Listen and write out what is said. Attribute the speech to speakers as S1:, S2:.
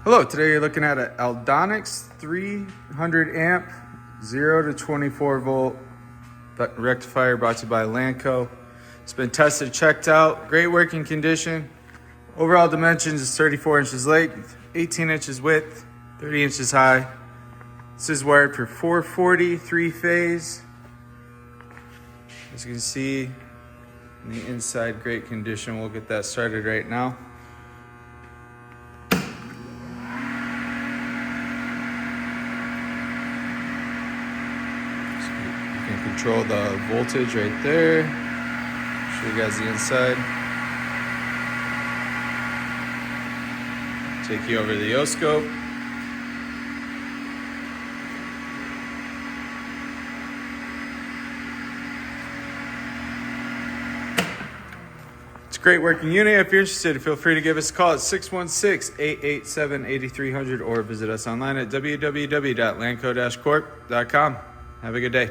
S1: Hello, today you're looking at an Aldonex 300 amp, 0 to 24 volt rectifier brought to you by Lanco. It's been tested, checked out, great working condition. Overall dimensions is 34 inches length, 18 inches width, 30 inches high. This is wired for 440, 3-phase. As you can see, in the inside, great condition. We'll get that started right now. You can control the voltage right there. Show you guys the inside. Take you over the O-scope. It's a great working unit. If you're interested, feel free to give us a call at 616-887-8300 or visit us online at www.lanco-corp.com. Have a good day.